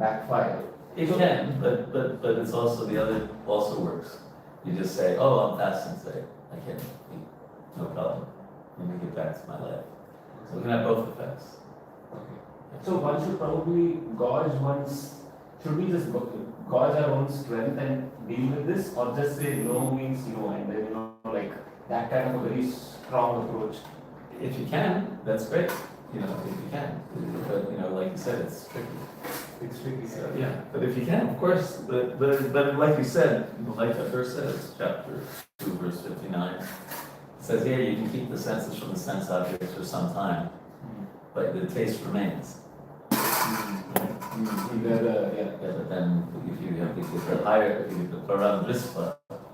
backfire. It can, but it's also, the other also works. You just say, oh, I'm fasting today, I can't eat, no problem. Let me get back to my life. So we can have both effects. Okay. So one should probably gauge one's, should we just gauge our own strength and deal with this, or just say no means no, and then like that kind of a very strong approach? If you can, that's great, if you can. But, like you said, it's tricky. It's tricky, sir. Yeah, but if you can, of course, but like you said, like that verse says, chapter 2, verse 59, it says, yeah, you can keep the senses from the sense objects for some time, but the taste remains. Right? Yeah, but then if you get the higher, if you get the param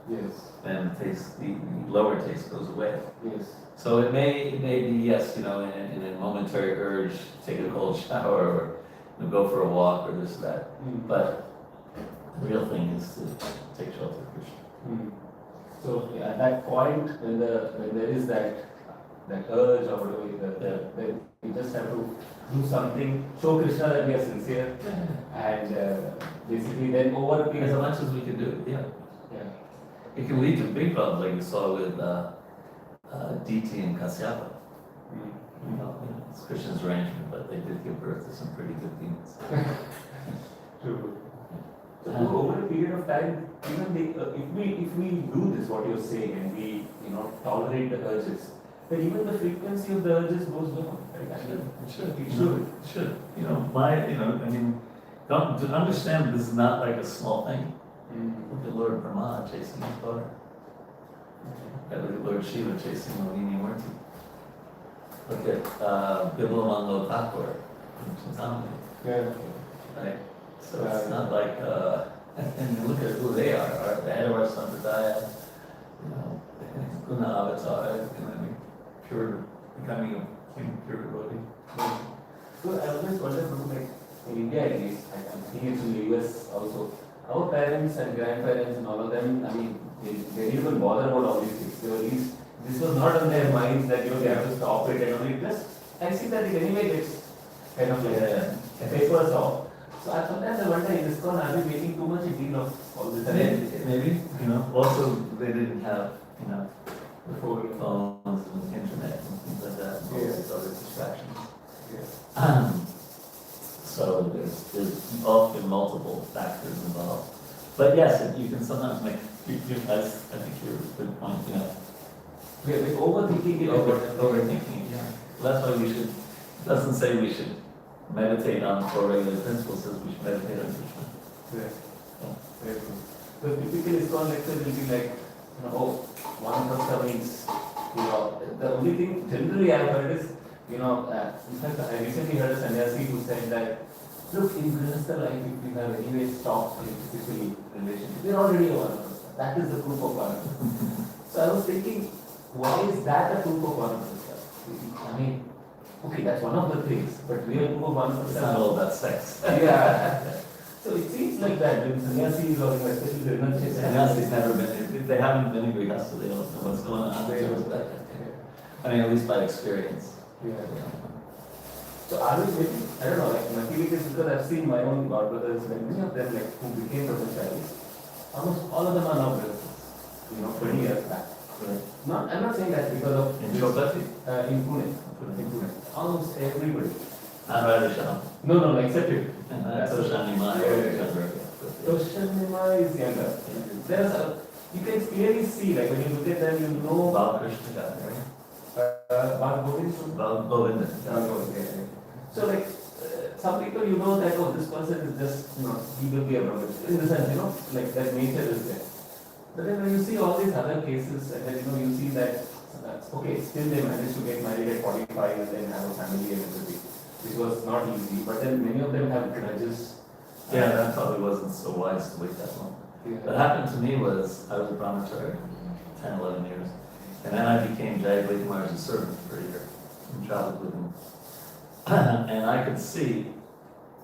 Yes. then the lower taste goes away. Yes. So it may be, yes, in a momentary urge, take a cold shower, or go for a walk, or this or that. But the real thing is to take shelter of Krishna. So at that point, when there is that urge or whatever, then we just have to do something, show Krishna that we are sincere, and basically then over a period As of much as we can do, yeah. yeah. It can lead to big problems, like you saw with DT and Kasyapa. It's Krishna's arrangement, but they did give birth to some pretty good demons. True. So over a period of time, even if we do this, what you're saying, and we tolerate the urges, then even the frequency of the urges goes down. Right? It should. To understand this is not like a small thing. Look at Lord Brahma chasing his daughter. Look at Lord Shiva chasing Mohini Murti. Look at Biblamango Thakur from Chintamani. Yeah. Right? So it's not like, and look at who they are, the head of our Sampradaya, Guna Avatar, pure, becoming a pure devotee. So I always wonder, like in India at least, I think it's in the US also, our parents and grandparents and all of them, they didn't even bother about all these things. They were this was not on their minds that they have to stop it and only just, I see that it anyway gets kind of like a papers off. So sometimes I wonder in Iskcon, are we making too much a deal of all this? Maybe, also they didn't have, Before phones and internet and things like that, and all these other distractions. Yes. So there's often multiple factors involved. But yes, you can sometimes make, I think you're a good point, We're overthinking it. Overthinking, yeah. Well, that's why we should, it doesn't say we should meditate on four regular principles, it says we should meditate on Krishna. Yes. Very good. So typically Iskcon lecture will be like, one plus means, the only thing generally I've heard is, in fact I recently heard a sannyasi who said that, look, in Grihastha life, if we have anyway stopped in physical relationship, we're already a Vanaprastha. That is the proof of Vanaprastha. So I was thinking, why is that a proof of Vanaprastha? Okay, that's one of the things, but real proof of Vanaprastha. It's not all about sex. Yeah. So it seems like that when sannyasis or especially the renunciates. Sannyasis never been, if they haven't been in Grihastha, they don't know what's going on. At least by experience. Yeah. So are we maybe, I don't know, like my feeling is because I've seen my own god brothers, many of them who became brahmacharis, almost all of them are now brahmacharis, 20 years back. Right. I'm not saying that because of in Chopati? In Pune. Almost everybody. Not Radhisham. No, except you. Toshanima is younger. You can clearly see, like when you look at them, you know. Balakrishna guy, right? Govinda. So like some people that this person is just he will be a brahmachari in the sense like that nature is there. But then when you see all these other cases and then you see that okay, still they managed to get married at 45 and then have a family and everything, which was not easy. But then many of them have grudges. Yeah, that probably wasn't so wise to wait that long. Yeah. What happened to me was I was a brahmachari 10, 11 years. And then I became Jayadvaita Maharaj's servant for a year and traveled with him. And I could see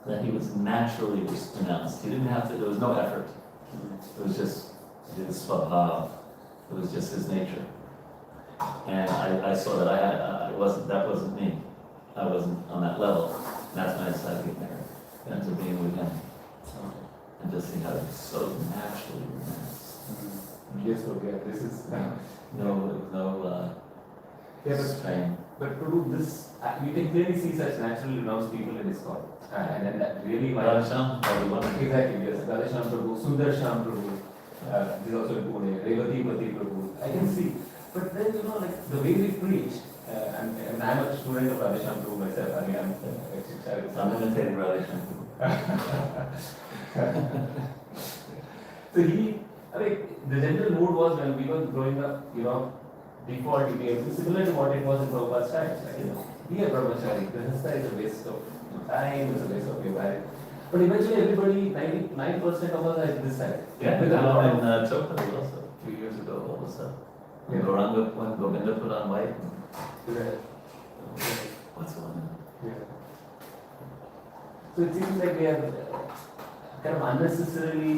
that he was naturally renounced. He didn't have to, there was no effort. It was just his svabhav. It was just his nature. And I saw that that wasn't me. I wasn't on that level. And that's when I decided to get married. And to being with him. have to be so naturally relaxed. Yes, okay, this is, yeah, strain. but to do this, you can clearly see such naturally renounced people in Iskcon. And then that really Radhasham, everyone. Exactly, yes. Radhasham Prabhu, Sudharshan Prabhu, this is also in Pune, Revati Pati Prabhu. I can see. But then, like the way we preach, and I'm a student of Radhasham Prabhu myself. I mean, I'm imitating Radhasham. So the general mood was when we were growing up, default became similar to what it was in Prabhupada's times. Be a brahmachari. Grihastha is a waste of time, it's a waste of your life. But eventually everybody, 99% of us are at this side. Yeah, with a lot in Japa also, a few years ago, all this stuff. When Govinda put on white. What's going on? Yeah. So it seems like we are kind of unnecessarily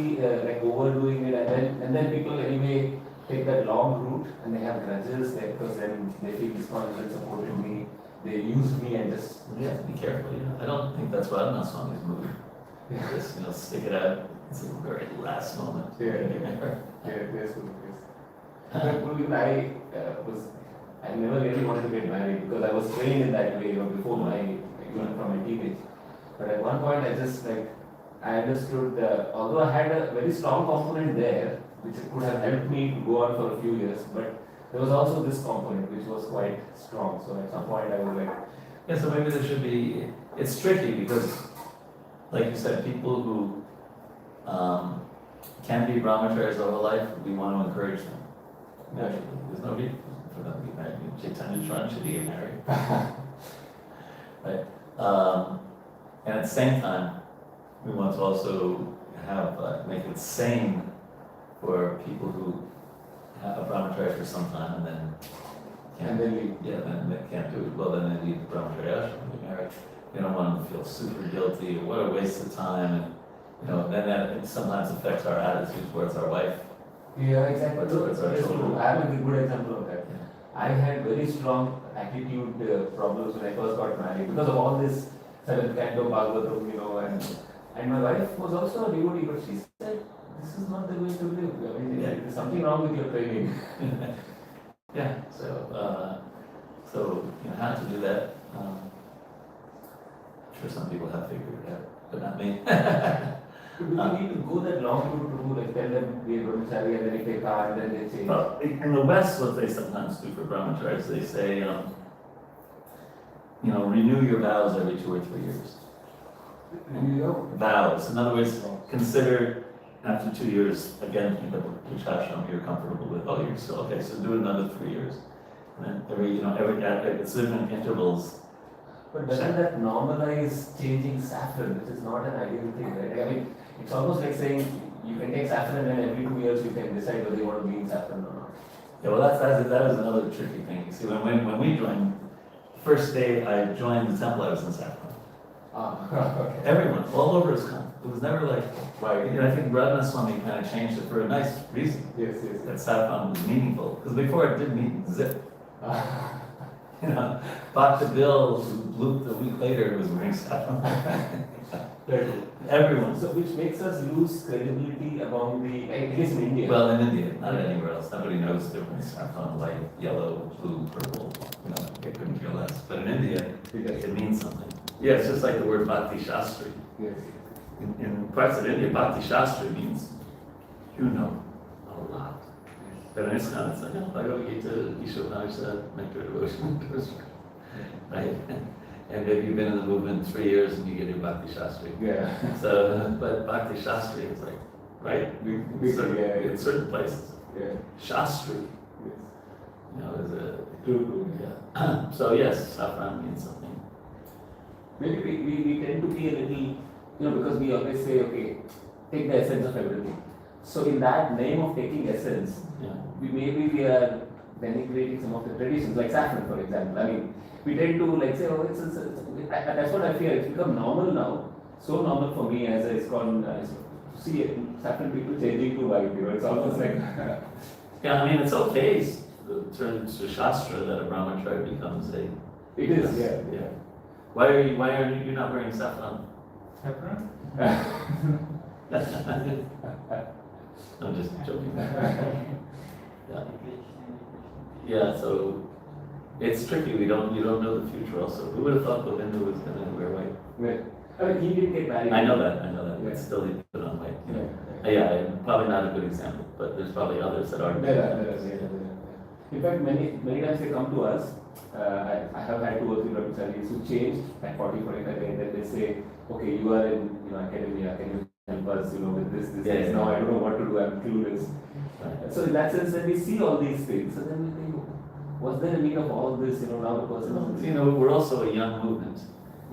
overdoing it, and then people anyway take that long route and they have grudges because then they feel Iskcon isn't supporting me, they used me and just. Yeah, be careful. I don't think that's what Swami's movie. Just stick it out. It's the very last moment. Yes. I never really wanted to get married because I was trained in that way, before from my teenage. But at one point I understood, although I had a very strong component there, which could have helped me to go on for a few years, but there was also this component which was quite strong. So at some point I was yeah, so maybe there should be, it's tricky because, like you said, people who can be brahmacharis their whole life, we want to encourage them. Naturally, there's no reason for them to be married. Chaitanya Shran should be married. Right? And at the same time, we want to also have, make it sane for people who have a brahmacharya for some time and then can't, then they can't do it. Well, then they leave the brahmacharya ashram and be married. We don't want them to feel super guilty, what a waste of time, and then that sometimes affects our attitude towards our wife. Yeah, exactly. Towards our children. I have a good example of that. I had very strong attitude problems when I first got married because of all this 7th canto Bhagavatam, and my wife was also a devotee, but she said, this is not the way to live. I mean, there's something wrong with your training. Yeah, so how to do that. I'm sure some people have figured it out, but not me. Do you need to go that long route to tell them we are brahmachari, and then if they can't, then they change? Well, in the West, what they sometimes do for brahmacharis, they say, renew your vows every 2 or 3 years. Vows. In other words, consider after 2 years, again, think of which ashram you're comfortable with. Oh, you're still okay, so do it another 3 years. And then it's different intervals. But doesn't that normalize changing saffron, which is not an ideal thing, right? I mean, it's almost like saying you can take saffron and every 2 years you can decide whether you want to be in saffron or not. Yeah, well, that is another tricky thing. You see, when we joined, first day I joined the temple, I was in saffron. Okay. Everyone, all over Iskcon. It was never like, I think Radha Swami kind of changed it for a nice reason. Yes. That saffron was meaningful. Because before it didn't mean zip. Bhakta Bill, who a week later was wearing saffron. Everyone. So which makes us lose credibility among at least in India. Well, in India, not anywhere else. Nobody knows the difference. Saffron, white, yellow, blue, purple. They couldn't care less. But in India, it means something. Yeah, it's just like the word Bhakti Shastri. Yes. In parts of India, Bhakti Shastri means you know a lot. But in Iskcon, it's like, Bhagavad Gita, Ishopanishad, Nectar Devotion. Right? And maybe you've been in the movement 3 years and you get your Bhakti Shastri. Yeah. So, but Bhakti Shastri is like, right? In certain places. Yeah. Shastri. Yes. Is a True. Yeah. So yes, saffron means something. Maybe we tend to be a little, because we always say, okay, take the essence of everything. So in that name of taking essence, we are denigrating some of the traditions, like saffron, for example. I mean, we tend to say, oh, that's what I fear. It's become normal now. So normal for me as a Iskcon to see saffron people changing to white. It's almost like. Yeah, I mean, it's okay. It turns to Shastra that a brahmacharya becomes a. It is, yeah. Why are you not wearing saffron? Saffron? I'm just joking. Yeah. Yeah, so it's tricky. You don't know the future also. Who would have thought Govinda was going to wear white? Right. I mean, he didn't get married. I know that, Yeah. but still he put on white. You know? Yeah. Yeah, probably not a good example, but there's probably others that are. There are. In fact, many times they come to us. I have had 2 or 3 brahmacharis who changed at 40, 45, and then they say, okay, you are in academia, can you help us with this. Yeah. Now I don't know what to do, I'm clueless. So in that sense, when we see all these things, and then we think, was there a need of all this? Now the person. We're also a young movement,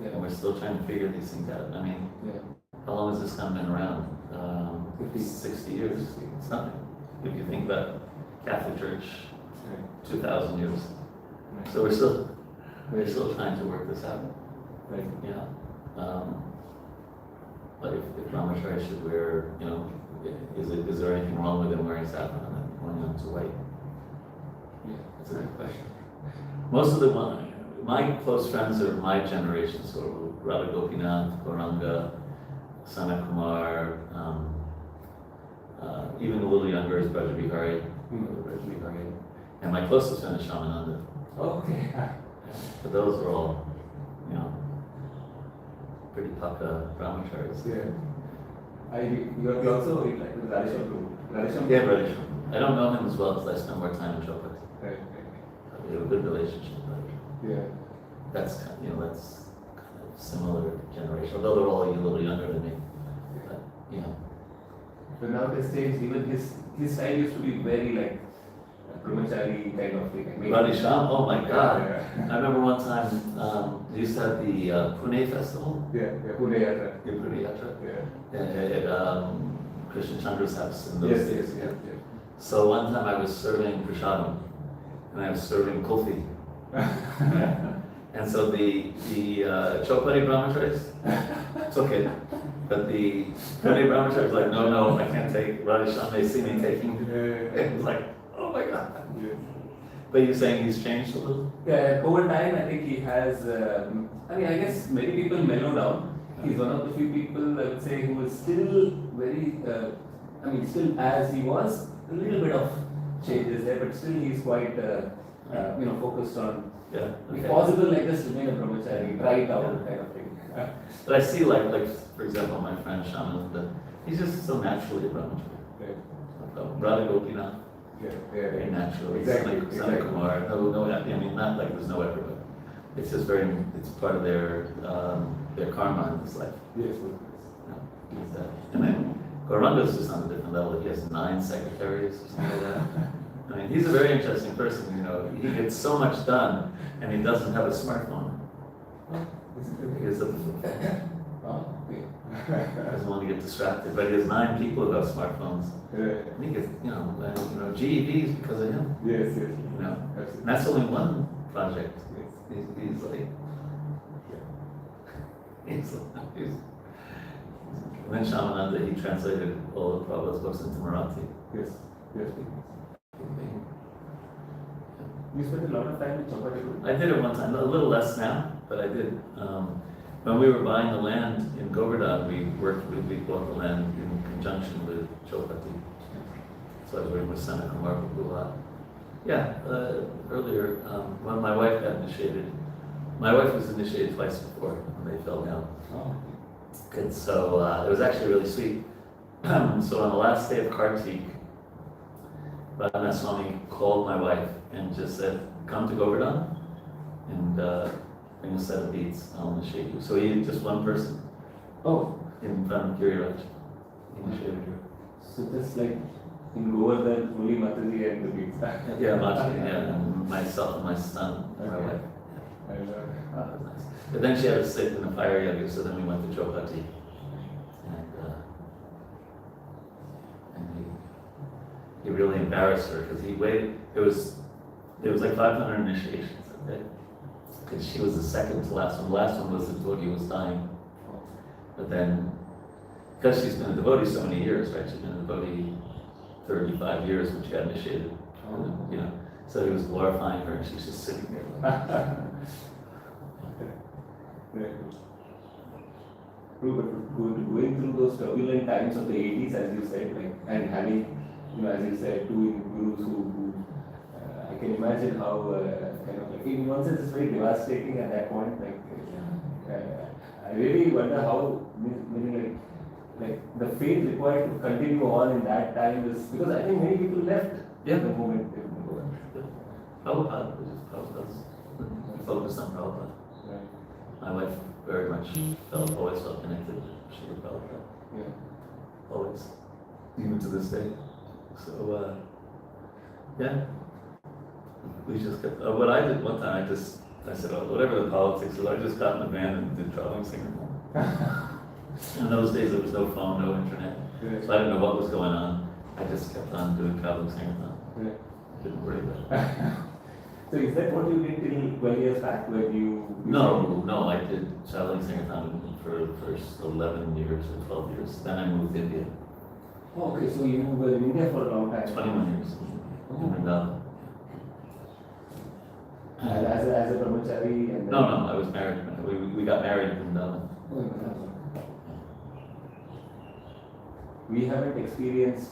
Yeah. and we're still trying to figure these things out. I mean, how long has this kind of been around? 50, 60 years. It's nothing. If you think about Catholic Church, 2,000 years. So we're still trying to work this out. Right. Yeah. But if brahmachari should wear, is there anything wrong with him wearing saffron and going on to white? Yeah. That's a good question. Most of my close friends are my generation, so Radha Gopinath, Gauranga, Sana Kumar, even a little younger is Bihari. And my closest friend is Shamananda. Okay. But those are all, pretty paka brahmacharis. Yeah. You also eat like with Radhesham too. Radhesham? Yeah, Vraj. I don't know him as well because I spend more time in Japa. Right. We have a good relationship. Yeah. That's kind of similar generation, although they're all a little younger than me. But now this stage, even his style used to be very like brahmachari kind of thing. Radhi Sham, oh my God. Yeah. I remember one time, they used to have the Pune Festival. Yeah, Pune Yatra. Pune Yatra. Yeah. At Krishna Chandra's house in those days. Yes. So one time I was serving prasadam, and I was serving kulfi. And so the Chopari brahmacharis took it, but the Pune brahmacharis was like, no, I can't take Radha Sham. They see me taking it. It was like, oh my God. Yeah. But you're saying he's changed a little? Yeah, over time, I think he has. I guess many people mellow down. He's one of the few people I would say who is still very. Still as he was. A little bit of changes there, but still he's quite. Focused on. Yeah. If possible, like just remain a brahmachari, try it out, kind of thing. But I see, like for example, my friend Shamananda, he's just so naturally a brahmachari. Right. Radha Gopinath, Yeah. very naturally. Exactly. Sana Kumar, no, not like there's no effort, but it's just it's part of their karma in this life. Yes. And then Gauranga's just on a different level. He has 9 secretaries or something like that. I mean, he's a very interesting person. He gets so much done, and he doesn't have a smartphone. He doesn't want to get distracted, but he has 9 people who have smartphones. Yeah. I think it's, GEDs because of him. Yes. And that's only one project. He's like, when Shamananda, he translated all of Prabhupada's books into Marathi. Yes. You spent a lot of time in Japa too? I did it one time, a little less now, but I did. When we were buying the land in Govardhan, we bought the land in conjunction with Chopati. So I was working with Sana Kumar a lot. Yeah, earlier, when my wife got initiated, my wife was initiated twice before when they fell down. Oh. And so it was actually really sweet. So on the last day of Kartik, Radhanath Swami called my wife and just said, come to Govardhan and bring a set of beads, I'll initiate you. So he just one person. Oh. In front of Giriraj. He initiated her. So just like in Govardhan, only Mataji and the beads. Yeah, Mataji, and myself and my son, and my wife. I love it. That was nice. But then she had to sit in the fire yoga, so then we went to Chopati. And he really embarrassed her because he waited. It was like 500 initiations, okay? Because she was the second to last one. The last one was the devotee who was dying. But then, because she's been a devotee so many years, right? She's been a devotee 35 years when she got initiated. So he was glorifying her and she's just sitting there. true, but going through those turbulent times of the 80s, as you said, like, and having, as you said, two gurus who I can imagine how, kind of, like, in one sense, it's very devastating at that point. Like, I really wonder how, meaning, like the faith required to continue on in that time is because I think many people left Yeah. the moment. Prabhupada, Prabhupada's focused on Prabhupada. Right. My wife very much always felt connected to Srila Prabhupada, Yeah. always, even to this day. So, yeah, we just kept, what I did one time, I said, oh, whatever the politics is, I just got in the van and did traveling singer. In those days, there was no phone, no internet, Yeah. so I didn't know what was going on. I just kept on doing traveling singer. Yeah. Didn't worry about it. So is that what you did till 12 years back when you? No, I did traveling sing-a-thon for the first 11 years or 12 years. Then I moved to India. Oh, okay, so you were in India for a long time. 21 years in Vrindavan. As a brahmachari and No, I was married. We got married in Vrindavan. Oh, in Vrindavan. We haven't experienced,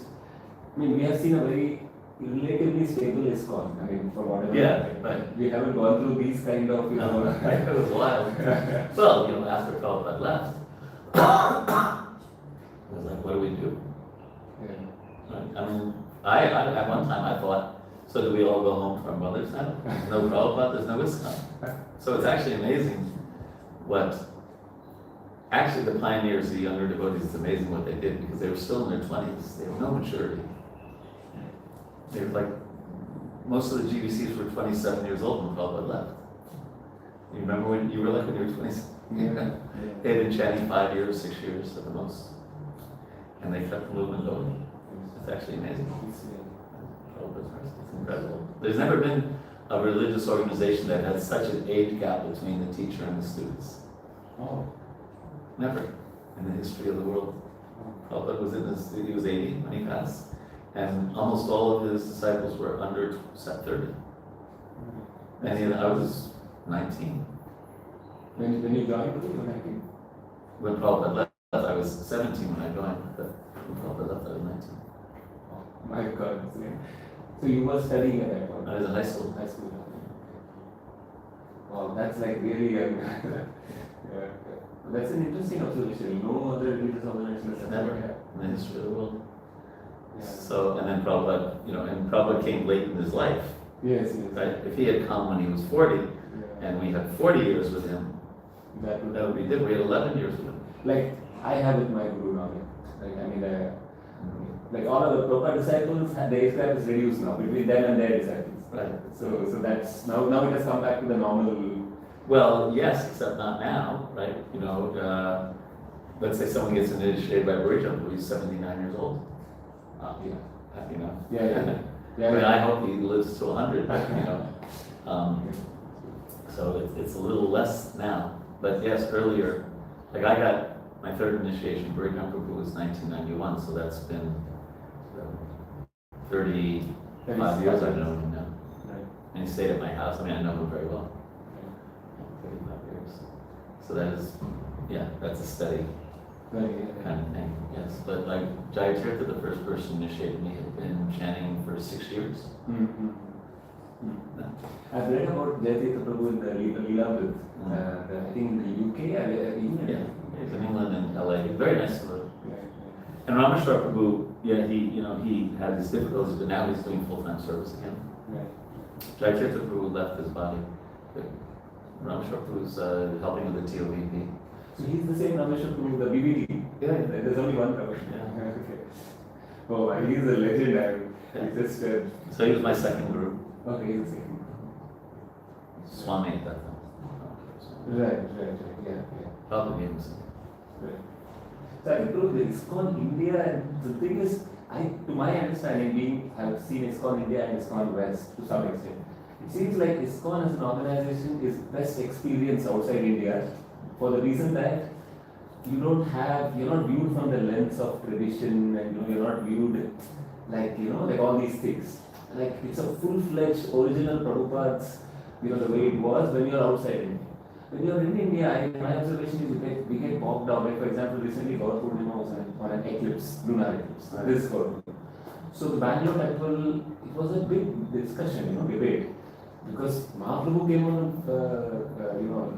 we have seen a very relatively stable Iskcon, from whatever. Yeah, right. We haven't gone through these kind of, It was wild. Well, after Prabhupada left, I was like, what do we do? Yeah. Right? I at one time I thought, so do we all go home to our mothers now? There's no Prabhupada, there's no Iskcon. So it's actually amazing what, actually the pioneers, the younger devotees, it's amazing what they did because they were still in their 20s. They have no maturity. They were like, most of the GBCs were 27 years old when Prabhupada left. You remember when you were like when you were 27? Yeah. They had been chanting 5 years, 6 years at the most. And they kept the movement going. It's actually amazing. It's incredible. There's never been a religious organization that had such an age gap between the teacher and the students. Oh. Never in the history of the world. Prabhupada was he was 80 when he passed. And almost all of his disciples were under 30. And I was 19. When you joined, you were 19? When Prabhupada left, I was 17 when I joined. But when Prabhupada left, I was 19. Oh, my God. So you were studying at that point? I was in high school. High school. Wow, that's like really, yeah. That's an interesting observation. No other religious organization has Never had. in the history of the world. Yeah. So, and then Prabhupada, and Prabhupada came late in his life, Yes. right? If he had come when he was 40, Yeah. and we had 40 years with him, That that would be different. We had 11 years with him. like I have with my guru now. Like all of the Prabhupada disciples, the age gap is reduced now between them and their disciples. Right. So that's now it has come back to the normal. Well, yes, except not now, right? Let's say someone gets initiated by Vraj, he's 79 years old. Yeah. Happy enough. Yeah. I hope he lives to 100, so it's a little less now. But yes, earlier, like I got my third initiation, Vraj Prabhu was 1991, so that's been 35 years I've known him now. Right. And he stayed at my house. I know him very well. 35 years. So that is, that's a steady kind of thing, yes. But like Jayatirtha, the first person initiated me, had been chanting for 6 years. Mm-hmm. I've read about Jayatirtha Prabhu in the Leela, I think in the UK, England. Yeah, he's in England and LA. He's very nice to live. Right. And Rameshwar Prabhu, he had his difficulties, but now he's doing full-time service again. Right. Jayatirtha Prabhu left his body. But Rameshwar Prabhu's helping with the TOVP. So he's the same Rameshwar Prabhu, the BBT. Yeah. There's only one Prabhu. Yeah. Okay. Oh, he's a legend. He's just. So he was my second guru. Okay, he's the same. Swami at that time. Right. Yeah. Probably him. Right. So I think the Iskcon India, and the thing is, to my understanding, I've seen Iskcon India and Iskcon West to some extent. It seems like Iskcon as an organization is best experienced outside India for the reason that you're not viewed from the lens of tradition, and you're not viewed like all these things. Like it's a full-fledged original Prabhupada's, the way it was when you're outside India. when you're in India, my observation is we get bogged down. Like for example, recently Gaur Purnima was on an eclipse, lunar eclipse. This Gaur Purnima. So the Bangalore temple, it was a big discussion, debate, because Mahaprabhu came on,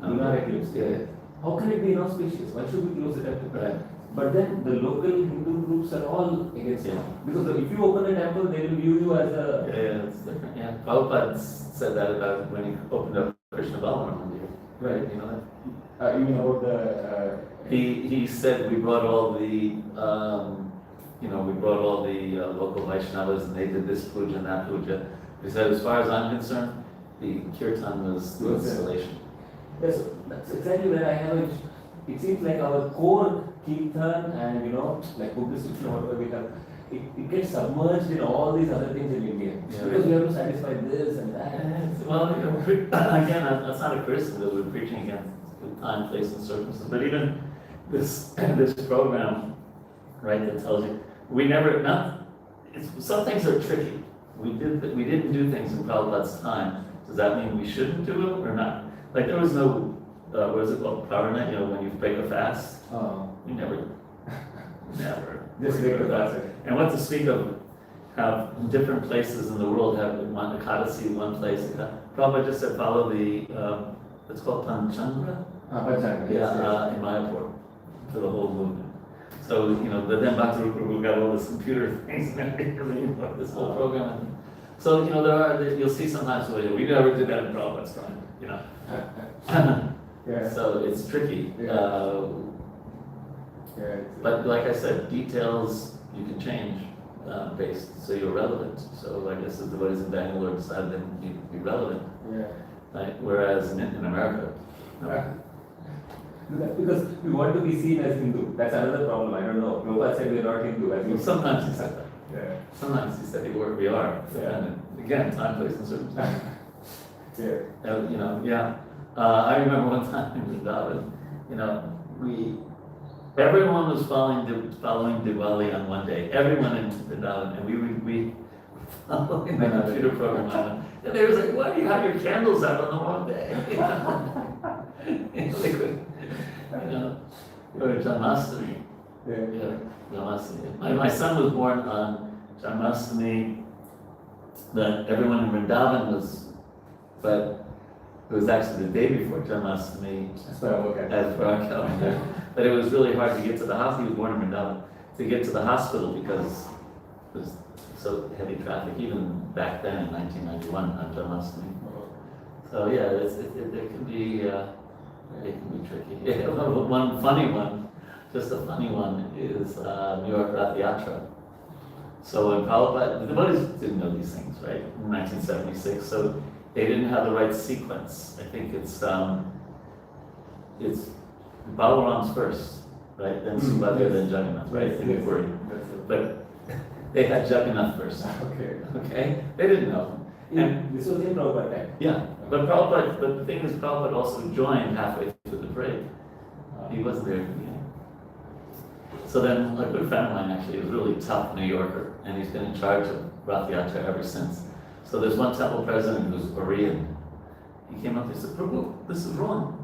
lunar eclipse. Yeah. How can it be inauspicious? Why should we close the temple? Right. But then the local Hindu groups are all against it. Yeah. Because if you open a temple, they will view you as a... Yeah, it's different. Yeah, Prabhupada said that about when he opened up Krishna Balaram Mandir. Right. You know that? You mean about the... He said we brought all the, local Vaishnavas and they did this puja and that puja. He said, as far as I'm concerned, the kirtan was the installation. Yes, that's exactly where I have it. It seems like our core kirtan and, like Buddhist or whatever we have, it gets submerged in all these other things in India. Yeah, because we have to satisfy this and that. Well, again, that's not a criticism, we're preaching against time, place, and circumstances. But even this program, right, that tells you, some things are tricky. We didn't do things in Prabhupada's time. Does that mean we shouldn't do them or not? Like there was no, what is it called, power night, when you break a fast? We never. Just break the fast. And what to speak of, have different places in the world have one Ekadasi in one place. Prabhupada just said follow the, it's called Panchandra? Panchanga, Yeah, in Mayapur, for the whole movement. So, but then Bhakti Prabhu got all this computer things and this whole program. So, you'll see sometimes where we never did that in Prabhupada's time, Yeah. So it's tricky. Yeah. But like I said, details you can change based, so you're relevant. So I guess the devotees in Bangalore decided they need to be relevant. Yeah. Right? Whereas in America, no. Because we want to be seen as Hindu. That's another problem. I don't know. Prabhupada said we're not Hindu. Well, sometimes he said that. Yeah. Sometimes he said we are. Yeah. And again, time, place, and circumstance. Yeah. I remember one time in Vrindavan, everyone was following Diwali on one day. Everyone in Vrindavan, and we following the computer program on it. And they was like, why do you have your candles out on the wrong day? They couldn't, or Janmashtami. Yeah. Janmashtami. My son was born on Janmashtami. That everyone in Vrindavan was, but it was actually the day before Janmashtami. As per our calendar. But it was really hard to get to the hospital. He was born in Vrindavan. To get to the hospital because it was so heavy traffic, even back then in 1991 on Janmashtami. So yeah, it can be tricky. One funny one, just a funny one, is New York Rath Yatra. So when Prabhupada, the devotees didn't know these things, right, in 1976, so they didn't have the right sequence. I think it's Balaram's first, right, then Subhadra, then Jagannath, right, in the Puri. But they had Jagannath first. Okay? They didn't know. And this was in Prabhupada time. yeah, but the thing is, Prabhupada also joined halfway through the parade. He wasn't there at the beginning. So then, a good friend of mine actually, was a really tough New Yorker, and he's been in charge of Rath Yatra ever since. So there's one temple president who's Orion. He came up and said, Prabhu, this is wrong.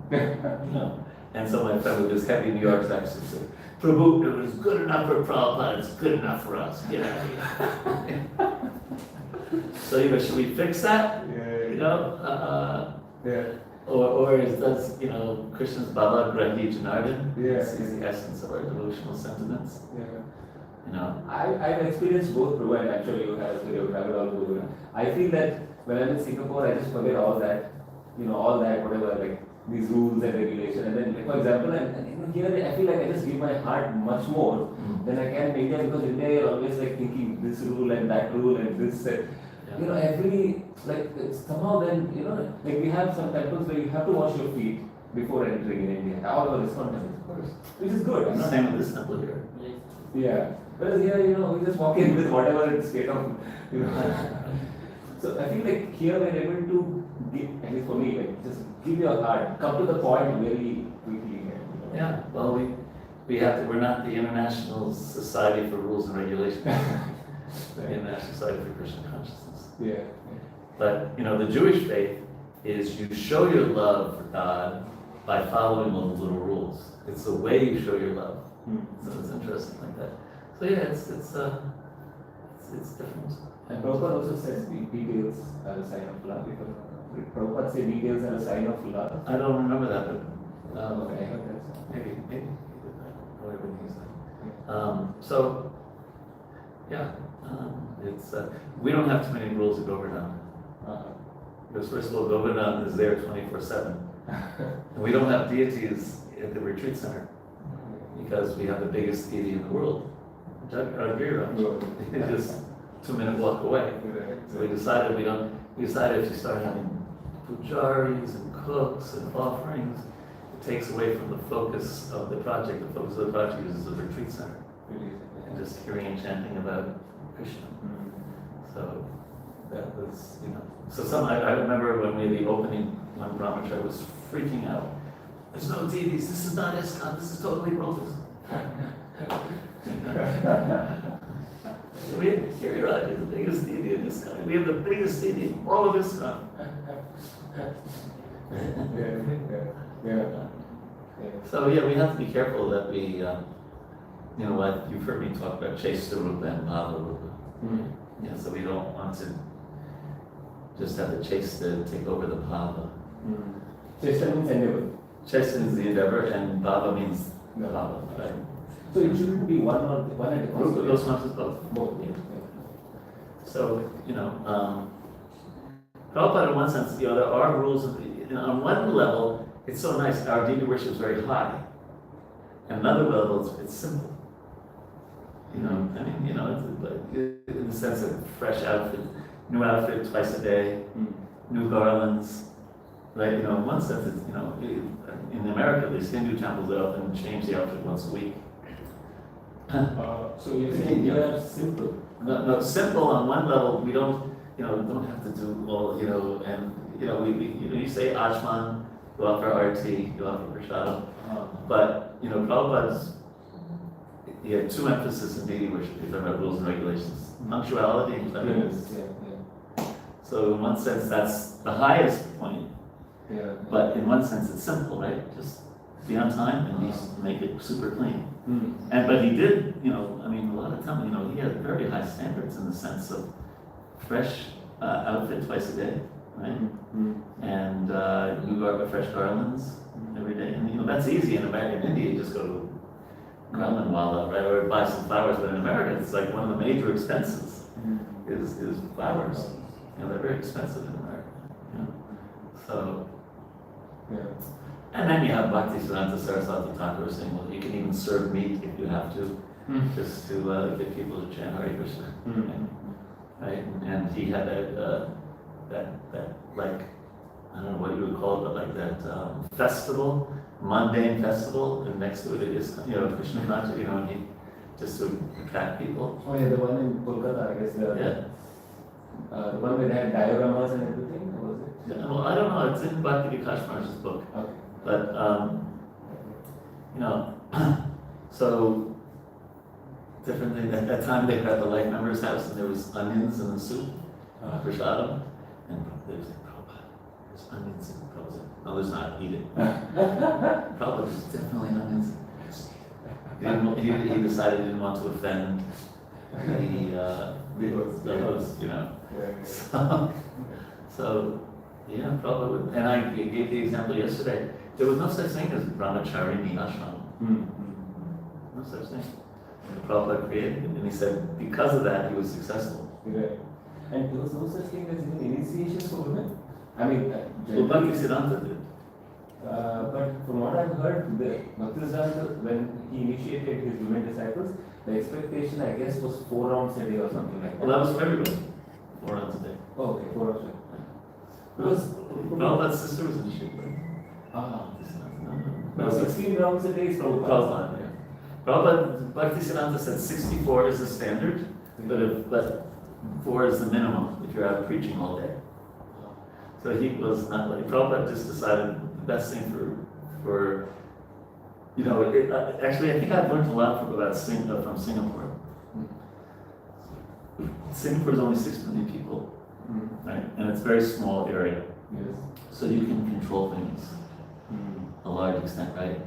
And so my friend with this heavy New York accent said, Prabhu, it was good enough for Prabhupada, it's good enough for us. Get out of here. So should we fix that? Or does Krishna's Baba Grahi Janardhan? Yes. Is the essence of our devotional sentiments. I've experienced both, Prabhu, and actually you have it all Prabhu. I feel that when I'm in Singapore, I just forget all that, whatever, like these rules and regulations. And then, like, for example, and here I feel like I just give my heart much more than I can in India, because in India you're always like thinking this rule and that rule and this. Every, like, somehow then, like we have some temples where you have to wash your feet before entering in India. All over Iskcon temples, of course, which is good. Same with this temple here. Yeah. Whereas here, we just walk in with whatever it's state of, So I feel like here we're able to give, at least for me, like just give your heart, come to the point very quickly. Yeah, well, we're not the International Society for Rules and Regulations. The International Society for Krishna Consciousness. Yeah. But, the Jewish faith is you show your love for God by following all the little rules. It's the way you show your love. Mm. So it's interesting like that. So yeah, it's different. And Prabhupada also says details are a sign of love. Because Prabhupada says details are a sign of love. I don't remember that, but Okay, I heard that. maybe whatever he's like. So yeah, it's we don't have too many rules at Govardhan. Because first of all, Govardhan is there 24/7, and we don't have deities at the retreat center because we have the biggest deity in the world, Viraj. It's just 2-minute walk away. So we decided we decided if you start having pujaris and cooks and offerings, it takes away from the focus of the project. The focus of the project is the retreat center. And just hearing and chanting about Krishna. So that was, So I remember when we had the opening, when Brahmacharya was freaking out. There's no deities, this is not Iskcon, this is totally bogus. We have Viraj, the biggest deity in Iskcon. We have the biggest deity in all of Iskcon. So yeah, we have to be careful that we, what you've heard me talk about Chesta Rupa and Bhava Rupa. Yeah, so we don't want to just have the Chesta take over the Bhava. Chesta means endeavor. Chesta is the endeavor and Bhava means No. Bhava, right? So it shouldn't be one at a Those time. ones is both. Both. Yeah. So, Prabhupada in one sense, there are rules, on one level, it's so nice, our deity worship is very high. And another level, it's simple. It's like, in the sense of fresh outfit, new outfit twice a day, new garlands, right? In one sense, it's, in America, at least Hindu temples, they often change the outfit once a week. So you're saying you are simple. No, simple on one level, we don't have to do all, and, you say Ashman, you offer arti, you offer prashadam, but, Prabhupada's, he had two emphasis in deity worship, he's talking about rules and regulations, punctuality and cleanliness. So in one sense, that's the highest point, but in one sense, it's simple, right? Just be on time and make it super clean. But he did, a lot of time, he had very high standards in the sense of fresh outfit twice a day, right? And fresh garlands every day. And that's easy in America. In India, you just go to garland wala, right, or buy some flowers. But in America, it's like one of the major expenses is flowers. They're very expensive in America. So. And then you have Bhakti Siddhanta Saraswati Thakur saying, well, you can even serve meat if you have to, just to get people to chant Hare Krishna. Right? And he had that like, I don't know what you would call it, but like that festival, mundane festival, and next to it is, Krishna Kancha, and he, just to attract people. Oh yeah, the one in Kolkata, I guess. Yeah. The one where they had dioramas and everything, or was it? Yeah, well, I don't know, it's in Bhakti Vikash Maharaj's book. Okay. But, so, different thing, at that time they were at the life member's house and there was onions in the soup, prashadam, and they was like, Prabhupada, there's onions in it. Prabhupada said, no, there's not, eat it. Prabhupada, there's definitely onions in it. He decided he didn't want to offend the host, So, yeah, Prabhupada, and I gave the example yesterday. There was no such thing as brahmachari ashram. No such thing. And Prabhupada created it, and he said because of that he was successful. Right. And there was no such thing as even initiation for women. I mean, Well, Bhakti Siddhanta did. but from what I've heard, the Bhakti Siddhanta, when he initiated his women disciples, the expectation, I guess, was 4 rounds a day or something like that. Well, that was for everybody. 4 rounds a day. Oh, okay, 4 rounds a day. Because Prabhupada's sister was initiated. No, 16 rounds a day is Prabhupada. Prabhupada, yeah. Prabhupada, Bhakti Siddhanta said 64 is the standard, but 4 is the minimum if you're out preaching all day. So he was not like, Prabhupada just decided the best thing for actually I think I've learned a lot from Singapore. Singapore is only 6 million people, right? And it's a very small area. Yes. So you can control things. a large extent, right?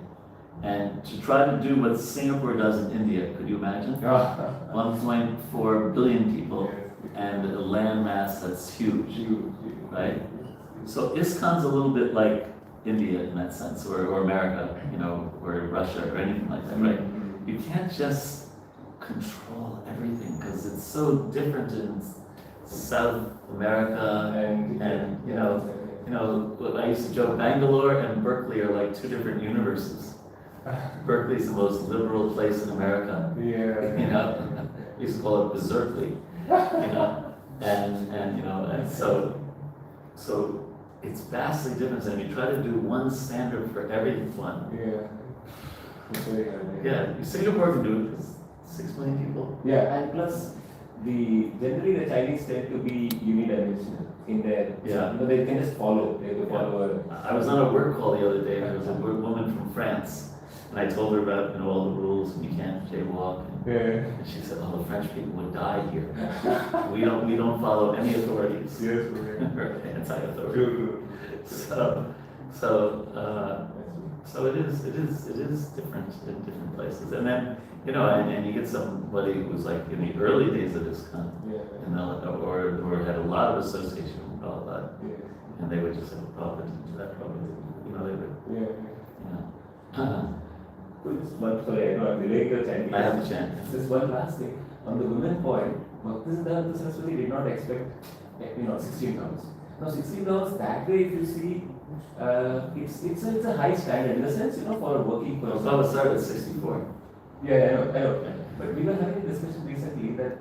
And to try to do what Singapore does in India, could you imagine? 1.4 billion people and a landmass that's huge, right? So Iskcon's a little bit like India in that sense, or America, you know, or Russia or anything like that, right? You can't just control everything because it's so different in South America and you know, I used to joke Bangalore and Berkeley are like two different universes. Berkeley's the most liberal place in America. Yeah. You know, we used to call it Berserkly. You know, and you know, and so it's vastly different. And you try to do one standard for everyone. Yeah. It's very hard. Yeah, Singapore can do it. It's 6 million people. Yeah, and plus generally the Chinese tend to be unidimensional in their, Yeah. you know, they can just follow. They will follow. I was on a work call the other day. There was a woman from France, and I told her about, you know, all the rules and you can't jaywalk. Yeah. And she said, "Oh, the French people would die here. we don't follow any authorities. Yes. We're anti-authority." True. So it is different in different places. And then, you know, and you get somebody who's like in the early days of this kind, Yeah. and or had a lot of association with all that, Yeah. and they would just have a problem to that problem. You know, they would, Yeah. you know. But sorry, I know I'm delaying the Chinese. I have a chance. Just one last thing. On the women point, Bhaktisiddhanta Saraswati did not expect, 16 rounds. Now 16 rounds, that way if you see, it's a high standard in the sense, for a working person. Baba started at 64. Yeah, I know. But we were having a discussion recently that,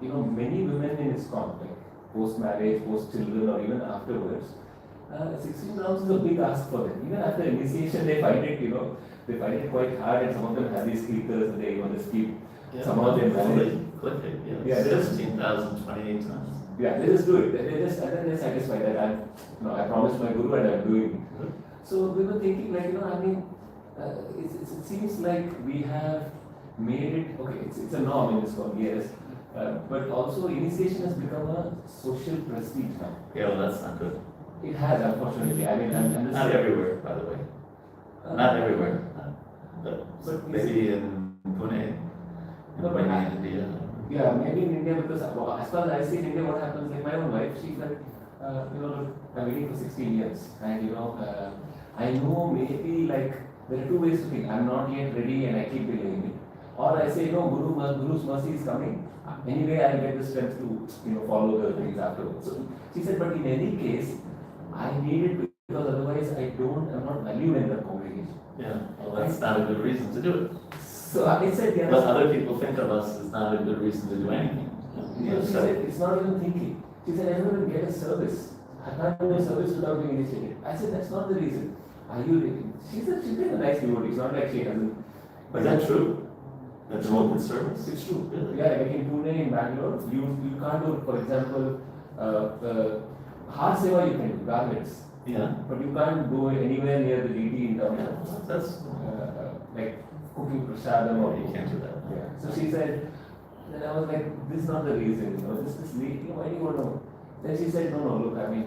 many women in Iskcon, like post-marriage, post-children, or even afterwards, 16 rounds is a big ask for them. Even after initiation, they find it, they find it quite hard, and some of them have these clickers and they just keep, somehow they manage. Click it, Yeah, 16,028 times. Yeah, they just do it. And then they're satisfied that I promised my guru and I'm doing it. So we were thinking it seems like we have made it, okay, it's a norm in this one, yes. But also initiation has become a social prestige now. Yeah, well, that's not good. It has, unfortunately. I mean, I'm just Not everywhere, by the way. Not everywhere. But Maybe in Pune, No, maybe but in India. Yeah, maybe in India, because as far as I see in India, what happens, like my own wife, she's like, look, I'm waiting for 16 years, and I know maybe like there are two ways to think. I'm not yet ready, and I keep delaying it, or I say no, Guru's mercy is coming. Anyway, I'll get the strength to follow the things afterwards. So she said, but in any case, I need it because otherwise I'm not valued in the congregation. Yeah, well, that's not a good reason to do it. So I said, yeah. But other people think of us as not a good reason to do anything. She said, it's not even thinking. She said, I don't even get a service. I can't do a service without being initiated. I said, that's not the reason. Are you ready? She said, she's been a nice devotee. It's not like she hasn't. Is that true? That's an open service? It's true. Really? Yeah, like in Pune, in Banglore, you can't do, for example, heart seva you can do, garments. Yeah. But you can't go anywhere near the deity in terms Yeah, of that's, like cooking prasadam or you can't do that. Yeah. So she said, then I was like, this is not the reason, this late, why do you want to? Then she said, no, look, I mean,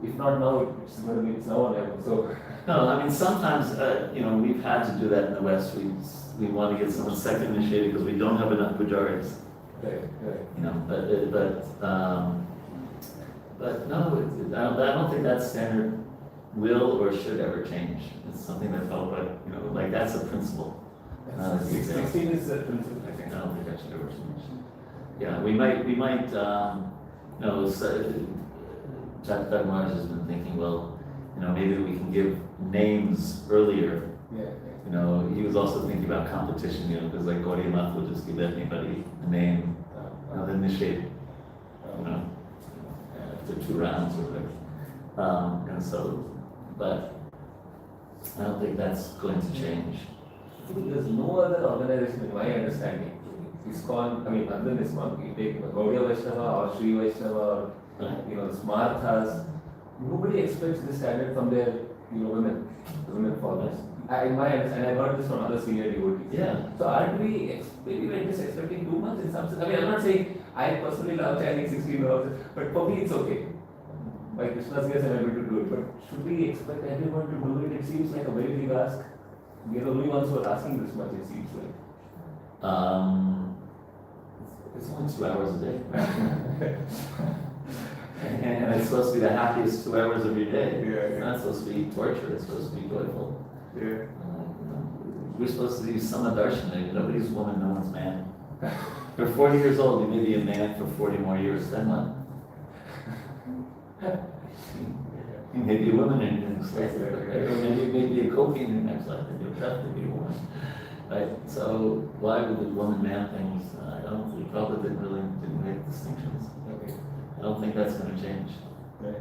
if not now, it's going to be, it's now or never. So. No, I mean, sometimes, we've had to do that in the West. We want to get someone second initiated because we don't have enough pujaris. Right. But no, I don't think that standard will or should ever change. It's something that felt like that's a principle. 16 is the principle, I think. I don't think that should ever change. Yeah, we might, Japa Mars has been thinking, well, maybe we can give names earlier. Yeah. He was also thinking about competition, because like Gaudiya Math will just give anybody a name, then initiate, after 2 rounds or whatever. And so, but I don't think that's going to change. There's no other organization, in my understanding, Iskcon, I mean, other than Iskcon, you take Gaudiya Vaishnava or Sri Vaishnava or, the Smarthas, nobody expects this standard from their, women followers. In my understanding, I heard this from other senior devotees. Yeah. So aren't we, maybe we're just expecting too much in some sense? I mean, I'm not saying I personally love chanting 16 hours, but for me it's okay. by Krishna's grace I'm able to do it. But should we expect everyone to do it? It seems like a very big ask. We are the only ones who are asking this much, it seems like. It's only 2 hours a day. And it's supposed to be the happiest 2 hours of your day. It's not supposed to be torture, it's supposed to be joyful. We're supposed to be Sudharshan. Nobody's woman, no one's man. You're 40 years old, you may be a man for 40 more years, then what? You may be a woman in your next life, or maybe a gopi in your next life, and you'll definitely be a woman. Right? So why would the woman-man things? We probably didn't make distinctions. I don't think that's going to change. Yeah.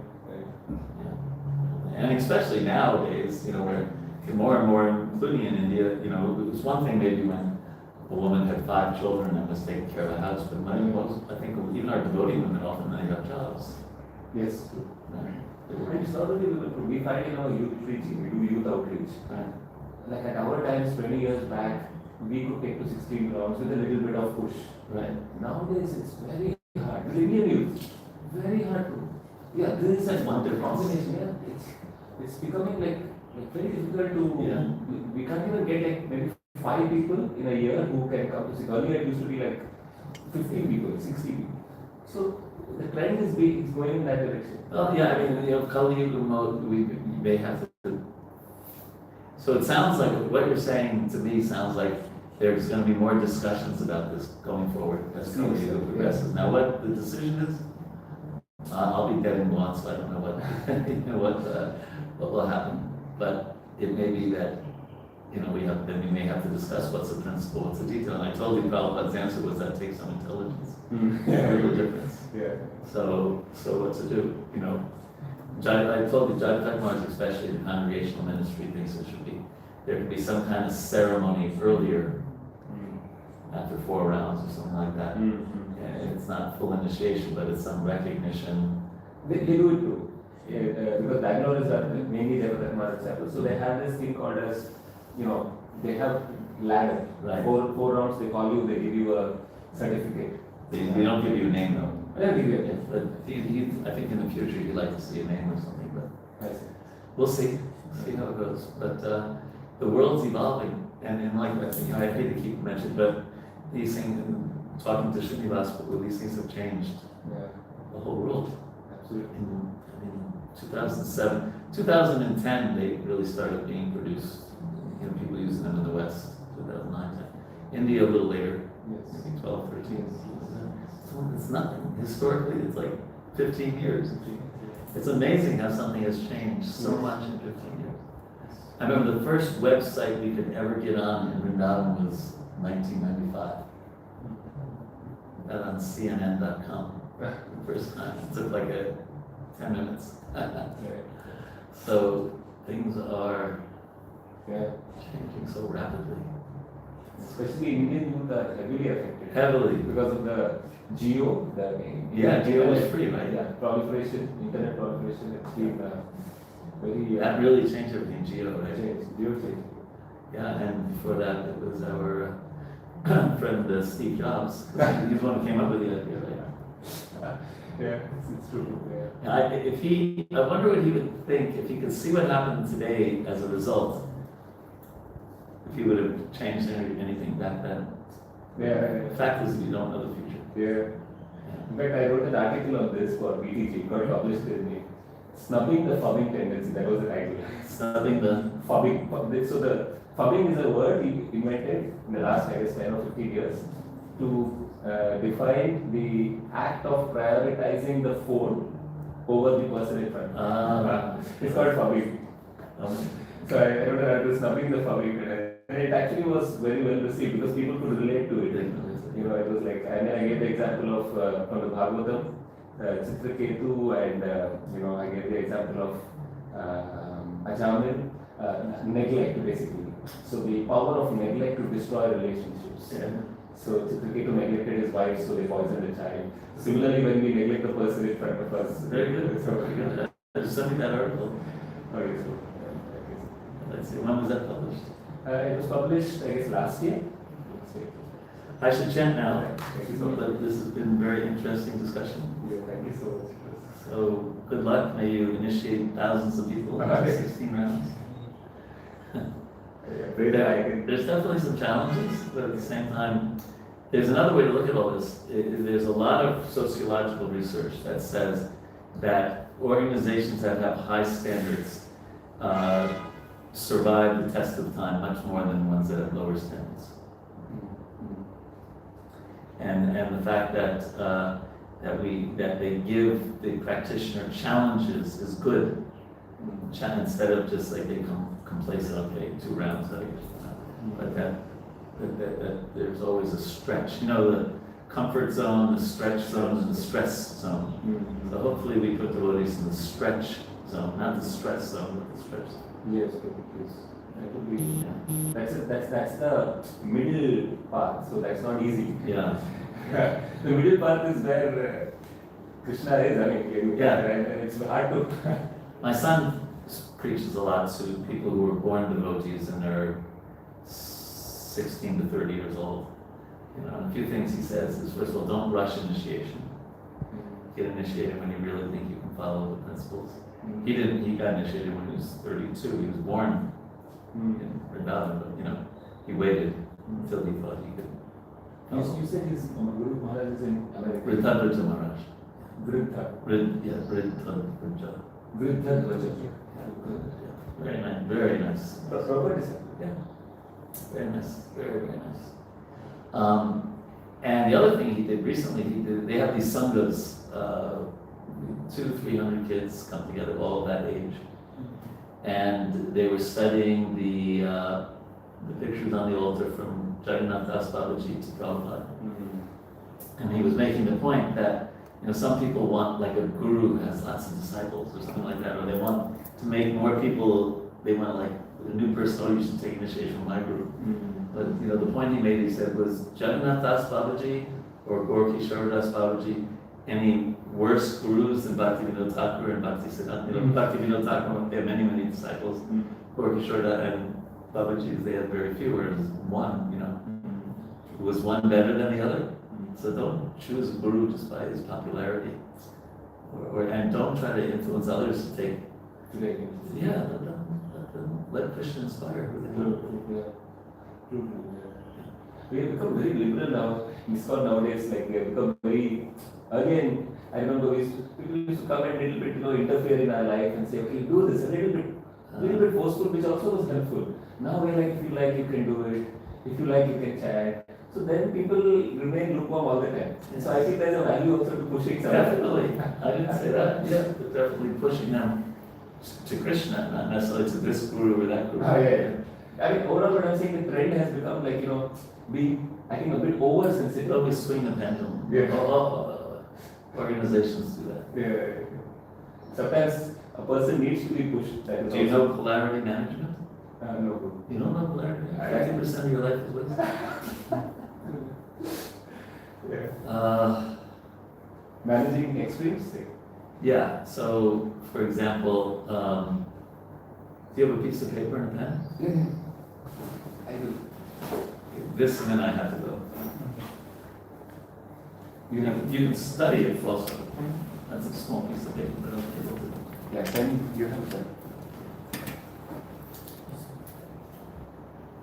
And especially nowadays, where more and more, including in India, it was one thing maybe when a woman had 5 children and was taking care of the house, but I think even our devotee women often they got jobs. Yes. And it's not only women, we find in our youth preaching, we do youth outreach. Right. Like at our times, 20 years back, we could take to 16 grounds with a little bit of push. Right. Nowadays, it's very hard. With Indian youth, very hard to. Yeah, this is That's one difference. combination. Yeah, it's becoming like very difficult to. Yeah. We can't even get like maybe 5 people in a year who can come to see. Earlier it used to be like 15 people, 60 people. So the trend is going in that direction. Well, yeah, I mean, Kali Yuga mode, we may have to. So it sounds like what you're saying to me sounds like there's going to be more discussions about this going forward as Kali Yuga progresses. Now, what the decision is, I'll be dead and gone, so I don't know what will happen. But it may be that we may have to discuss what's the principle, what's the detail. And I told you Prabhupada's answer was that takes some intelligence. Real difference. Yeah. So what to do? I told you, Japa Maharaj, especially the congregational ministry, thinks there could be some kind of ceremony earlier, after 4 rounds or something like that. And it's not full initiation, but it's some recognition. They do it too. Because Banglore is mainly Japa Maharaj chapel. So they have this thing called as, they have ladder. Right. 4 rounds, they call you, they give you a certificate. They don't give you a name though. Yeah, give you a name. But I think in the future he'd like to see a name or something, but I see. we'll see how it goes. But the world's evolving, and like I hate to keep mentioning, but these things, talking to Srinivas, these things have changed Yeah, the whole world. absolutely. In 2007, 2010, they really started being produced. People using them in the West. 2009, India a little later. Yes. Maybe 12, 13. It's nothing. Historically, it's like 15 years. It's amazing how something has changed so much in 15 years. I remember the first website we could ever get on in Vrindavan was 1995. Got on CNN.com the first time. It took like 10 minutes. So things are changing so rapidly. Especially Indian youth are heavily affected. Heavily. Because of the geo, Geo was free, right? Yeah, proliferation, internet proliferation, it's been very. That really changed everything, Geo, right? Geo changed. Yeah, and before that, it was our friend Steve Jobs. He's the one who came up with the idea, right? Yeah, it's true. Yeah. I wonder what he would think if he could see what happened today as a result. If he would have changed anything back then. Yeah. The fact is, we don't know the future. Yeah. In fact, I wrote an article on this for BTG, got published in me. Snubbing the fubbing tendency, that was the title. Snubbing the fubbing. So the fubbing is a word he invented in the last, 10 or 15 years to define the act of prioritizing the phone over the person in front. It's called fubbing. So I wrote an article snubbing the fubbing, and it actually was very well received because people could relate to it. It was like, and I gave the example of from the Bhagavatam, Chitraketu, and I gave the example of Ajamin, neglect basically. So the power of neglect to destroy relationships. Yeah. So Chitraketu neglected his wife, so they poisoned the child. Similarly, when we neglect the person in front of us. Very good. Just send me that article. Okay, so. Let's see, when was that published? It was published, I guess, last year. I should chant now. Thank you so much. But this has been a very interesting discussion. Yeah, thank you so much. So good luck. May you initiate thousands of people in 16 rounds. There's definitely some challenges, but at the same time, there's another way to look at all this. There's a lot of sociological research that says that organizations that have high standards survive the test of time much more than ones that have lower standards. And the fact that they give the practitioner challenges is good. Instead of just like they complacent, okay, 2 rounds, but that there's always a stretch. You know, the comfort zone, the stretch zone, and the stress zone. So hopefully we put devotees in the stretch zone, not the stress zone, but the stretch zone. Yes, yes. That would be, that's the middle path, so that's not easy. Yeah. The middle path is where Krishna is, I mean, Yeah. and it's hard to. My son preaches a lot to people who were born devotees and they're 16 to 30 years old. You know, and a few things he says is, first of all, don't rush initiation. Get initiated when you really think you can follow the principles. He didn't. He got initiated when he was 32. He was born in Vrindavan, but you know, he waited until he thought he could. You said his Guru Maharaj is in America. Vridha Maharaj. Vridha. Vridha. Vridha Dvaja. Very nice. Very nice. Prabhu is Yeah. Very nice. Very, very nice. And the other thing he did recently, they have these sanghas, 200-300 kids come together, all of that age. And they were studying the pictures on the altar from Jagannath Das Babaji to Prabhupada. And he was making the point that, you know, some people want like a guru who has lots of disciples or something like that, or they want to make more people, they want like a new person, oh, you should take initiation from my guru. But you know, the point he made, he said, was Jagannath Das Babaji or Gaur-Kishore Das Babaji any worse gurus than Bhaktivinoda Thakur and Bhaktisiddhanta? You know, Bhaktivinoda Thakur, they have many, many disciples. Gaur-Kishore and Babaji, they had very few, whereas one, you know, was one better than the other? So don't choose a guru just by his popularity. And don't try to influence others to take. Yeah, let Krishna inspire who they are. We have become very liberal now. Iskcon nowadays, like we have become very. Again, I remember people used to come and little bit, you know, interfere in our life and say, okay, do this a little bit forceful, which also was helpful. Now we're like, if you like, you can do it. If you like, you can chat. So then people remain lukewarm all the time. So I think there's a value also to pushing someone. Definitely. I didn't say that. Yeah, but definitely pushing them to Krishna, not necessarily to this guru or that guru. Yeah. I mean, overall, what I'm saying, the trend has become like, you know, being, I think, a bit oversensitive. Always swing the pendulum. Yeah. All organizations do that. Yeah. Sometimes a person needs to be pushed. That is Do you also- know polarity management? No. You don't know polarity management? 50% of your life is wasted. Yeah. Managing extremes thing. Yeah, so for example, do you have a piece of paper and a pen? I do. This and then I have to go. You can study it also. That's a small piece of paper, but I'll be able to. Yeah, then you have that.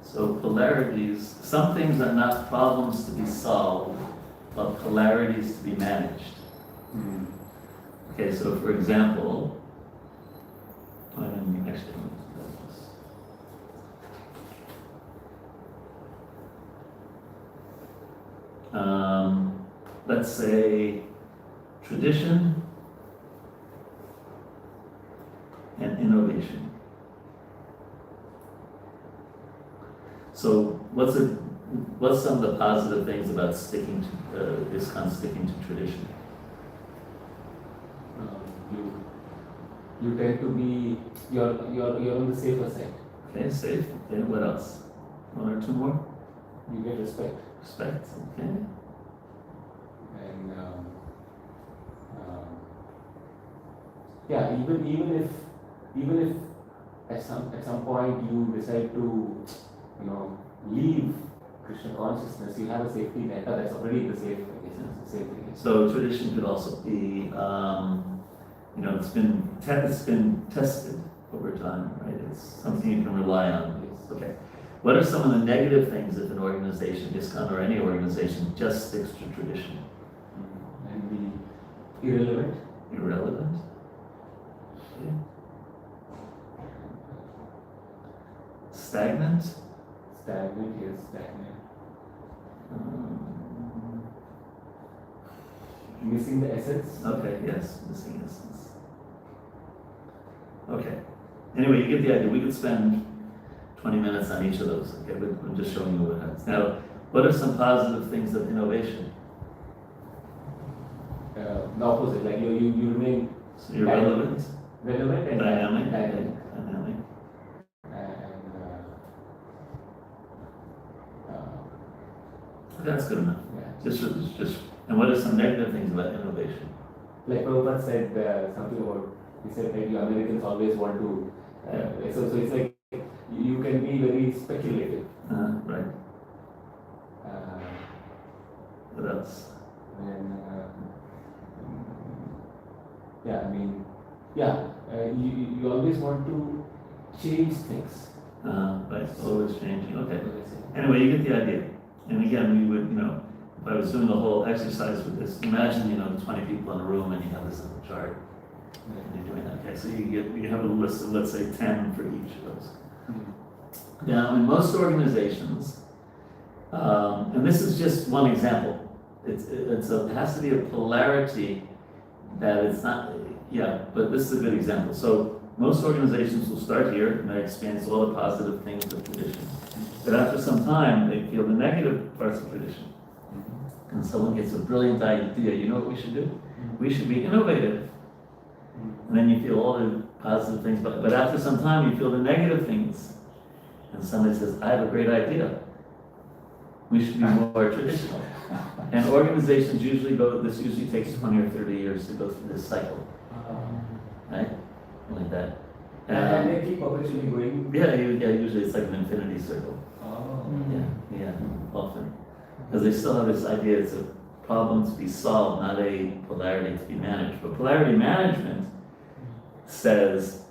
So polarities, some things are not problems to be solved, but polarities to be managed. Okay, so for example, let's say tradition and innovation. So what's some of the positive things about sticking to Iskcon sticking to tradition? You tend to be you're on the safer side. Okay, safe. Okay, what else? One or two more? You get respect. Respect. Okay. And yeah, even if at some point you decide to, you know, leave Krishna consciousness, you have a safety net. That's already the safe, I guess. It's a safety net. So tradition could also be, it's been tested over time, right? It's something you can rely on. Yes. Okay. What are some of the negative things if an organization, Iskcon or any organization, just sticks to tradition? And be irrelevant. Irrelevant? Okay. Stagnant? Stagnant, yes, stagnant. Missing the essence. Okay, yes, missing essence. Okay. Anyway, you get the idea. We could spend 20 minutes on each of those, okay? But I'm just showing you what happens. Now, what are some positive things of innovation? The opposite, like you remain So you're relevant, relevant and dynamic, dynamic. dynamic. And That's good enough. yeah. Just, and what are some negative things about innovation? Like Prabhupada said something about, he said that you Americans always want to, so it's like you can be very speculative. Right. Uh, What else? and yeah, I mean, yeah, you always want to change things. Right, always changing, okay. Anyway, you get the idea. And again, we would, if I was doing the whole exercise with this, imagine, 20 people in a room and you have this little chart. And you're doing that, okay, so you have a list of, let's say, 10 for each of those. Now, in most organizations, and this is just one example, it has to be a polarity that it's not, but this is a good example. So most organizations will start here and that expands all the positive things of tradition. But after some time, they feel the negative parts of tradition. And someone gets a brilliant idea, you know what we should do? We should be innovative. And then you feel all the positive things, but after some time you feel the negative things. And somebody says, I have a great idea. We should be more traditional. And organizations usually this usually takes 20 or 30 years to go through this cycle. Right? Like that. And they keep perpetually going. Yeah, usually it's like an infinity circle. Oh. Yeah, often. Because they still have this idea it's a problem to be solved, not a polarity to be managed. But polarity management says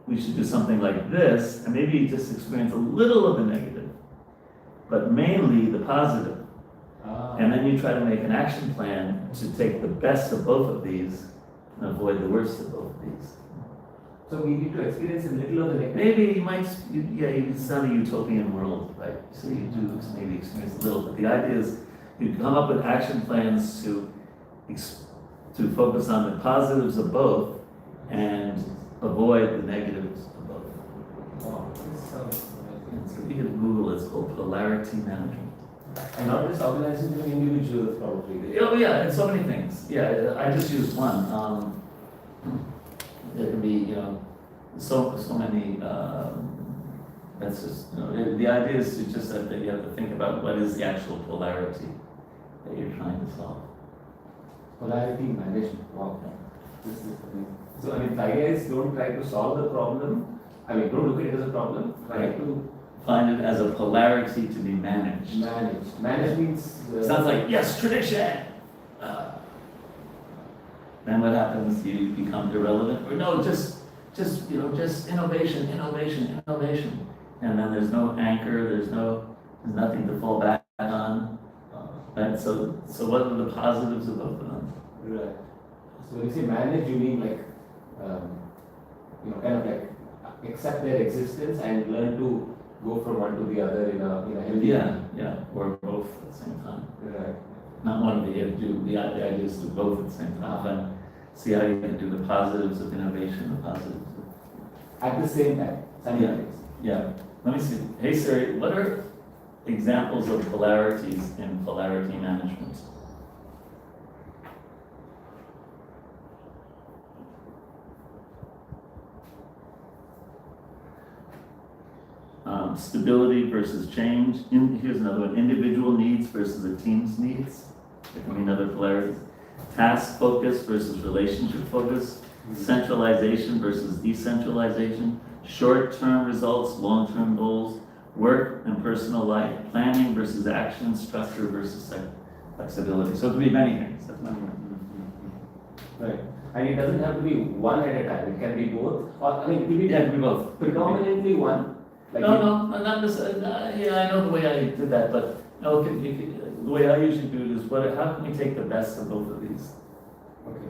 we should do something like this, and maybe just experience a little of the negative, but mainly the positive. And then you try to make an action plan to take the best of both of these and avoid the worst of both of these. So we need to experience a little of the negative. Maybe you might, it's not a utopian world, right? So you do maybe experience a little, but the idea is you come up with action plans to focus on the positives of both and avoid the negatives of both. Wow, this sounds amazing. And so you can Google, it's called polarity management. And not just organizing to individuals, probably. Oh yeah, and so many things. Yeah, I just used one. There can be, so many. That's just, the idea is to just that you have to think about what is the actual polarity that you're trying to solve. Polarity management. Wow. This is the thing. So I mean, the idea is don't try to solve the problem. I mean, don't look at it as a problem. Try to Find it as a polarity to be managed. manage. Manage means. Sounds like, yes, tradition! Then what happens? You become irrelevant. Or no, just innovation. And then there's no anchor, there's nothing to fall back on. Right? So what are the positives of both of them? Right. So when you say manage, you mean like, kind of like accept their existence and learn to go from one to the other in a healthy. Yeah, or both at the same time. Right. Not one of the idea is to do both at the same time. And see how you can do the positives of innovation, the positives of... At the same time, simultaneously. Yeah. Let me see. Hey Siri, what are examples of polarities in polarity management? Stability versus change. Here's another one. Individual needs versus a team's needs. There can be another polarity. Task focus versus relationship focus. Centralization versus decentralization. Short-term results, long-term goals. work and personal life, planning versus action, structure versus flexibility. So it could be many things. That's many. Right. And it doesn't have to be one at a time. It can be both. Or I mean, it will be Yeah, it could be both. predominantly one. Like No, not necessarily. Yeah, I know the way I did that, but no, the way I usually do it is how can we take the best of both of these? Okay.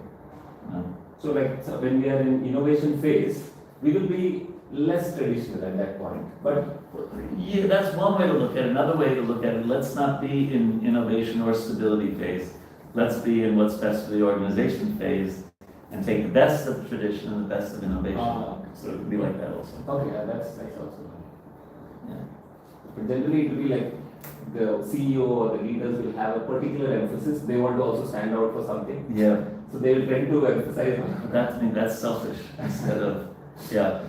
Um, So like so when we are in innovation phase, we will be less traditional at that point. But Yeah, that's one way to look at it. Another way to look at it, let's not be in innovation or stability phase. Let's be in what's best for the organization phase and take the best of tradition and the best of innovation. Okay. So it could be like that also. okay, that's also. Yeah. But generally, it will be like the CEO or the leaders will have a particular emphasis. They want to also stand out for something. Yeah, So they will tend to emphasize on. that's selfish instead of, yeah.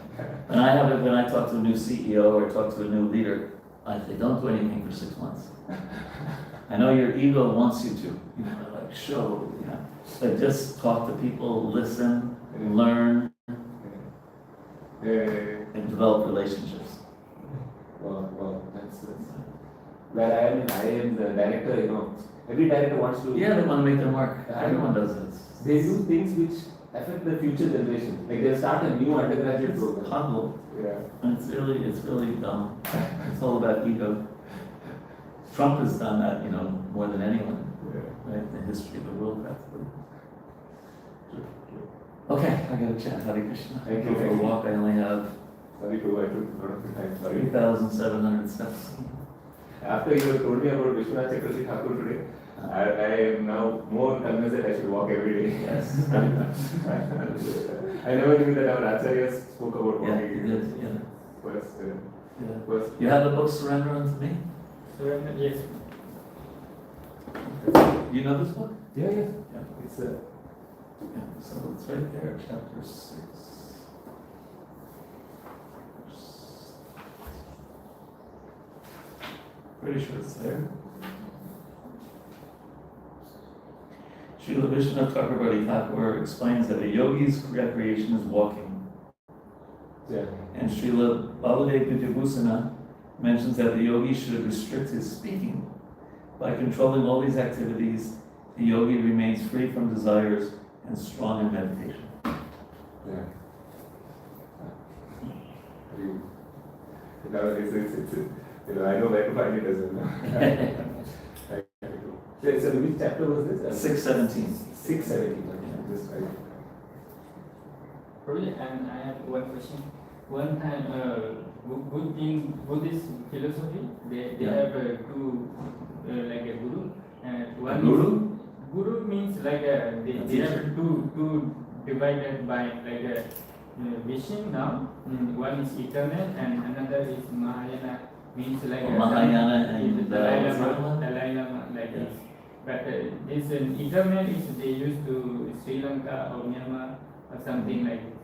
And I have it when I talk to a new CEO or talk to a new leader, I say, don't do anything for 6 months. I know your ego wants you to, like show, but just talk to people, listen, learn, and develop relationships. Well, that's where I am the director, every director wants to. Yeah, they want to make their mark. Everyone does it. They do things which affect the future generation. Like they start a new undergraduate It's program. humble. Yeah. And it's really dumb. It's all about ego. Trump has done that, more than anyone, right, in the history of the world, practically. Okay, I gotta chat. Hare Krishna. Thank you, Go for a thank you. walk. I only have Sorry to I took a lot of your time. Sorry. 3,700 steps. After you told me about Vishwanath Chakravarti Thakur today, I am now more convinced that I should walk every day. Yes. I never knew that our acharyas spoke about Yeah, walking. you did, yeah. First, Yeah. first. You have the book Surrender Unto Me? Yes. You know this book? Yeah. Yeah. It's Yeah, so it's right there, chapter 6. Pretty sure it's there. Srila Vishwanath Chakravarti Thakur explains that a yogi's recreation is walking. yeah. And Srila Baladev Vidyabhusana mentions that the yogi should restrict his speaking. By controlling all these activities, the yogi remains free from desires and strong in meditation. Yeah. I know where to find it as well. So which chapter was this? 617. 617. Just right. Probably, and I have one question. One time, in Buddhist philosophy, they Yeah. have two, like a guru. And one Guru? is, guru means like they teacher. have two divided by like a vision now. One is eternal and another is Mahayana. Means like Mahayana and Dalai what's the other one? Dalai Lama like Yeah. this. But this eternal is they used to Sri Lanka or Myanmar or something like this.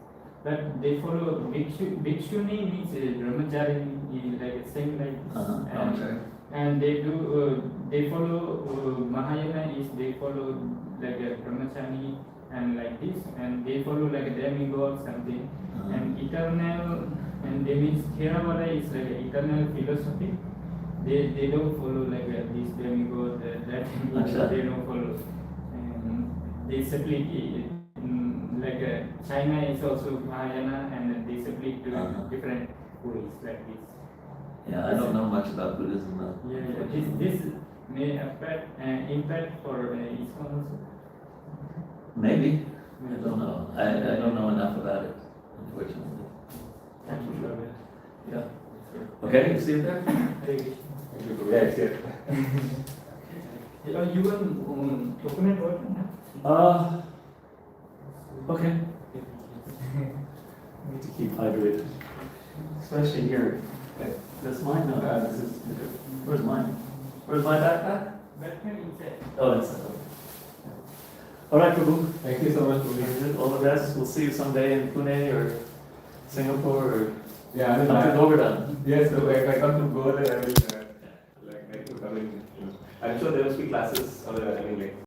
But they follow Bhikshuni means brahmachari like same like this. And they do they follow Mahayana is they follow like a brahmachari and like this, and they follow like a demigod something. And eternal, and they means Theravada is like a eternal philosophy. They don't follow like this demigod, that demigod, they don't follow. They split it, like China is also Mahayana, and they split to different ways like this. Yeah, I don't know much about Buddhism though. Yeah. This may impact for Iskcon also. Maybe. I don't know. I don't know enough about it, unfortunately. Yeah. Okay, you see it there? Yeah, it's here. You want coconut water? Okay. Need to keep hydrated. Especially here. This mine? No, this is. Where's mine? Where's my backpack? Backpack inside. Oh, it's. All right, Prabhu. Thank you so much for being here. All the best. We'll see you someday in Pune or Singapore or Yeah, I mean, come to Govardhan. yes, so if I come to go there, I will like to come in. I'm sure there must be classes, or I mean, like